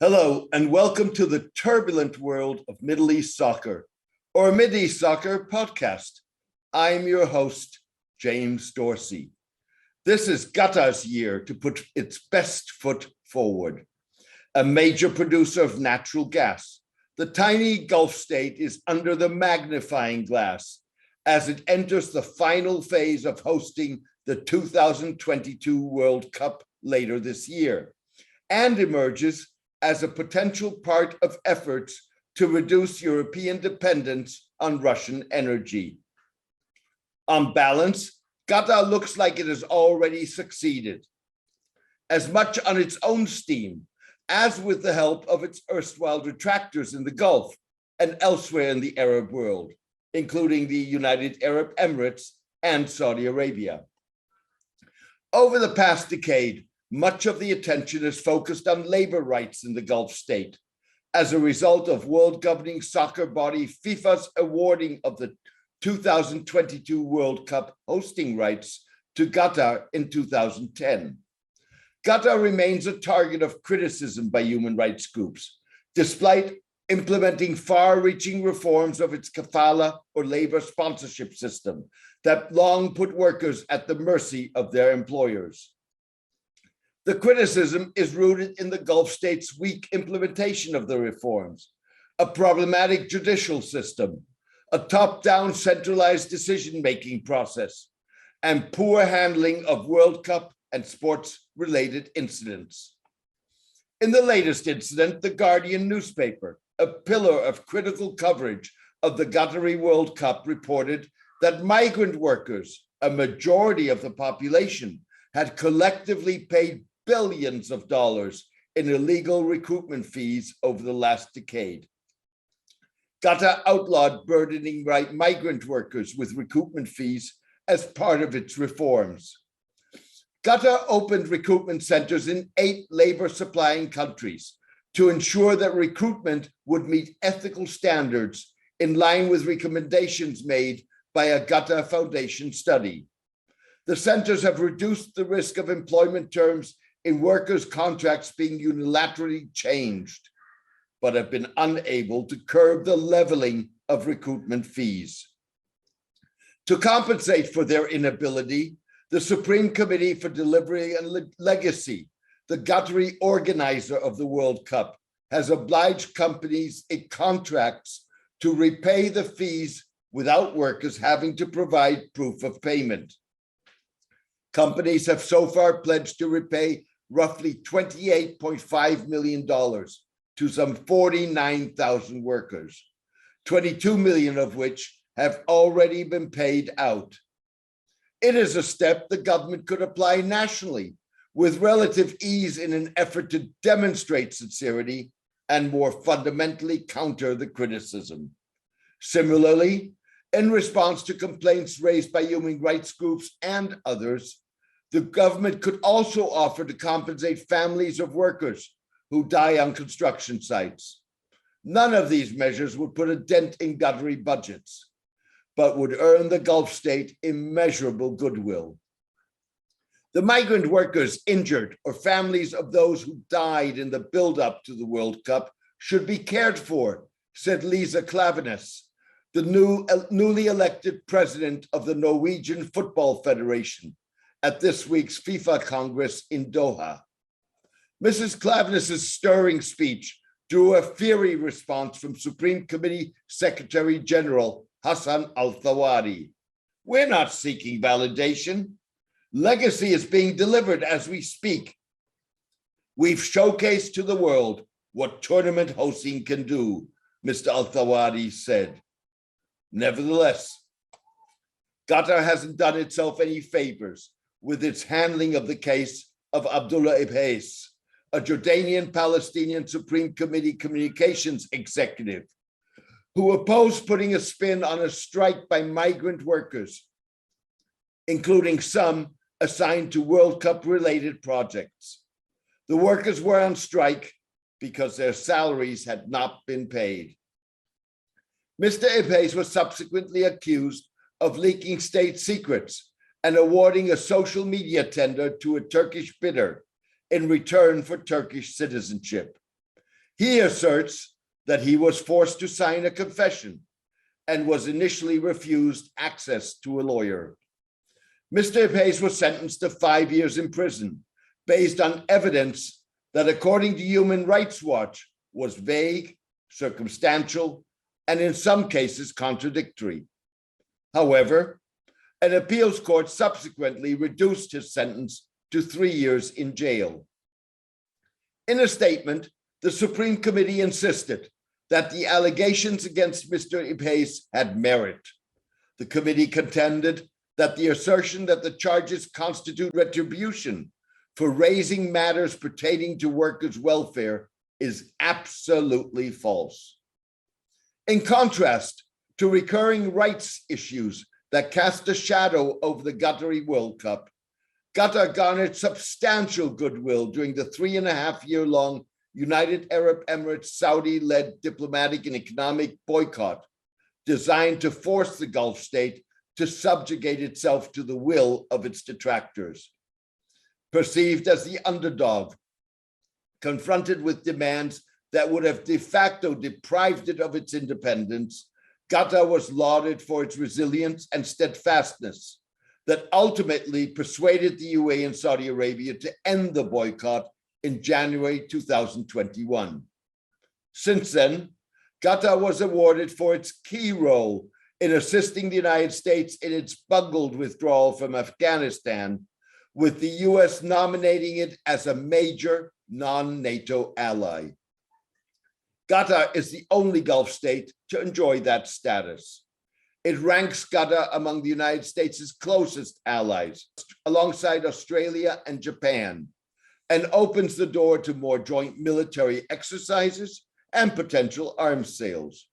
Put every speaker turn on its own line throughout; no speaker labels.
Hello, and welcome to the turbulent world of Middle East soccer, or Mid East Soccer podcast. I'm your host, James Dorsey. This is Qatar's year to put its best foot forward. A major producer of natural gas, the tiny Gulf state is under the magnifying glass as it enters the final phase of hosting the 2022 World Cup later this year, and emerges as a potential part of efforts to reduce European dependence on Russian energy. On balance, Qatar looks like it has already succeeded, as much on its own steam as with the help of its erstwhile detractors in the Gulf and elsewhere in the Arab world, including the United Arab Emirates and Saudi Arabia. Over the past decade, much of the attention is focused on labor rights in the Gulf state as a result of world governing soccer body FIFA's awarding of the 2022 World Cup hosting rights to Qatar in 2010. Qatar remains a target of criticism by human rights groups, despite implementing far-reaching reforms of its kafala or labor sponsorship system that long put workers at the mercy of their employers. The criticism is rooted in the Gulf state's weak implementation of the reforms, a problematic judicial system, a top-down centralized decision-making process, and poor handling of World Cup and sports-related incidents. In the latest incident, the Guardian newspaper, a pillar of critical coverage of the Qatari World Cup, reported that migrant workers, a majority of the population, had collectively paid billions of dollars in illegal recruitment fees over the last decade. Qatar outlawed burdening migrant workers with recruitment fees as part of its reforms. Qatar opened recruitment centers in 8 labor-supplying countries to ensure that recruitment would meet ethical standards in line with recommendations made by a Qatar Foundation study. The centers have reduced the risk of employment terms in workers' contracts being unilaterally changed, but have been unable to curb the leveling of recruitment fees. To compensate for their inability, the Supreme Committee for Delivery and Legacy, the Qatari organizer of the World Cup, has obliged companies in contracts to repay the fees without workers having to provide proof of payment. Companies have so far pledged to repay roughly $28.5 million to some 49,000 workers, 22 million of which have already been paid out. It is a step the government could apply nationally with relative ease in an effort to demonstrate sincerity and more fundamentally counter the criticism. Similarly, in response to complaints raised by human rights groups and others, the government could also offer to compensate families of workers who die on construction sites. None of these measures would put a dent in Qatari budgets, but would earn the Gulf state immeasurable goodwill. The migrant workers injured or families of those who died in the build-up to the World Cup should be cared for, said Lisa Klaveness, the newly elected president of the Norwegian Football Federation, at this week's FIFA Congress in Doha. Mrs. Klaveness's stirring speech drew a fiery response from Supreme Committee Secretary General Hassan al-Thawadi. We're not seeking validation. Legacy is being delivered as we speak. We've showcased to the world what tournament hosting can do, Mr. al-Thawadi said. Nevertheless, Qatar hasn't done itself any favors with its handling of the case of Abdullah Abed, a Jordanian-Palestinian Supreme Committee communications executive who opposed putting a spin on a strike by migrant workers, including some assigned to World Cup-related projects. The workers were on strike because their salaries had not been paid. Mr. Abed was subsequently accused of leaking state secrets and awarding a social media tender to a Turkish bidder in return for Turkish citizenship. He asserts that he was forced to sign a confession and was initially refused access to a lawyer. Mr. Abed was sentenced to 5 years in prison based on evidence that, according to Human Rights Watch, was vague, circumstantial, and in some cases contradictory. However, an appeals court subsequently reduced his sentence to 3 years in jail. In a statement, the Supreme Committee insisted that the allegations against Mr. Abed had merit. The committee contended that the assertion that the charges constitute retribution for raising matters pertaining to workers' welfare is absolutely false. In contrast to recurring rights issues that cast a shadow over the Qatari World Cup, Qatar garnered substantial goodwill during the 3.5-year-long United Arab Emirates Saudi-led diplomatic and economic boycott designed to force the Gulf state to subjugate itself to the will of its detractors. Perceived as the underdog, confronted with demands that would have de facto deprived it of its independence, Qatar was lauded for its resilience and steadfastness that ultimately persuaded the UAE and Saudi Arabia to end the boycott in January 2021. Since then, Qatar was awarded for its key role in assisting the United States in its bungled withdrawal from Afghanistan, with the US nominating it as a major non-NATO ally. Qatar is the only Gulf state to enjoy that status. It ranks Qatar among the United States' closest allies, alongside Australia and Japan, and opens the door to more joint military exercises and potential arms sales.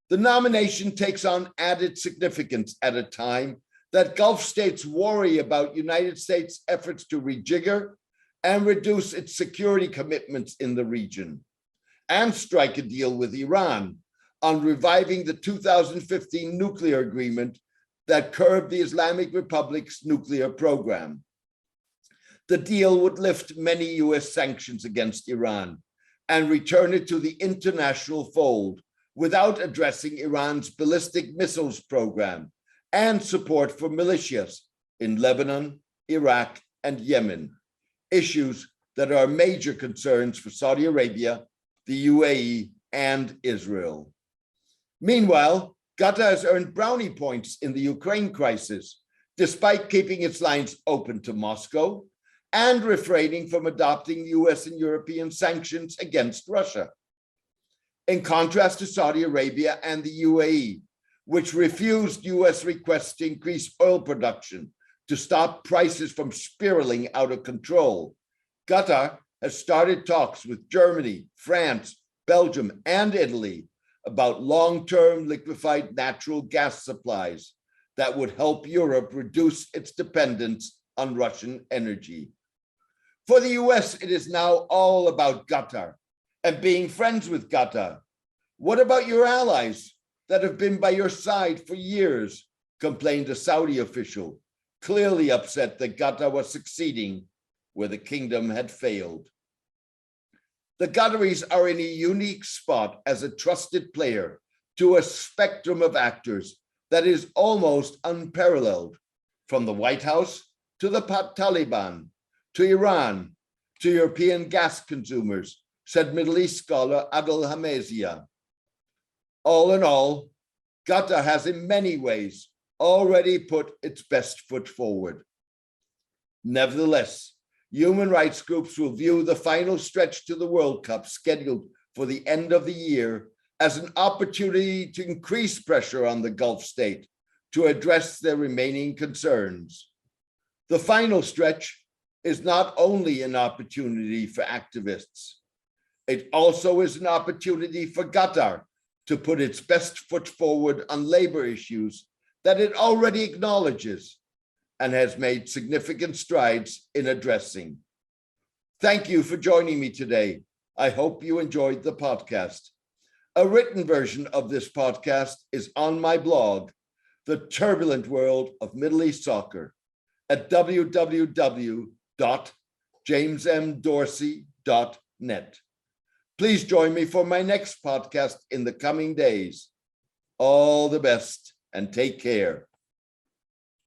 The nomination takes on added significance at a time that Gulf states worry about United States efforts to rejigger and reduce its security commitments in the region, and strike a deal with Iran on reviving the 2015 nuclear agreement that curbed the Islamic Republic's nuclear program. The deal would lift many US sanctions against Iran and return it to the international fold without addressing Iran's ballistic missiles program and support for militias in Lebanon, Iraq, and Yemen, issues that are major concerns for Saudi Arabia, the UAE, and Israel. Meanwhile, Qatar has earned brownie points in the Ukraine crisis, despite keeping its lines open to Moscow and refraining from adopting US and European sanctions against Russia. In contrast to Saudi Arabia and the UAE, which refused US requests to increase oil production to stop prices from spiraling out of control, Qatar has started talks with Germany, France, Belgium, and Italy about long-term liquefied natural gas supplies that would help Europe reduce its dependence on Russian energy. For the US, it is now all about Qatar and being friends with Qatar. What about your allies that have been by your side for years? Complained a Saudi official, clearly upset that Qatar was succeeding where the kingdom had failed. The Qataris are in a unique spot as a trusted player to a spectrum of actors that is almost unparalleled, from the White House to the Taliban, to Iran, to European gas consumers, said Middle East scholar Adel Hamezia. All in all, Qatar has in many ways already put its best foot forward. Nevertheless, human rights groups will view the final stretch to the World Cup scheduled for the end of the year as an opportunity to increase pressure on the Gulf state to address their remaining concerns. The final stretch is not only an opportunity for activists, it also is an opportunity for Qatar to put its best foot forward on labor issues that it already acknowledges and has made significant strides in addressing. Thank you for joining me today. I hope you enjoyed the podcast. A written version of this podcast is on my blog, The Turbulent World of Middle East Soccer, at www.jamesmdorsey.net. Please join me for my next podcast in the coming days. All the best and take care.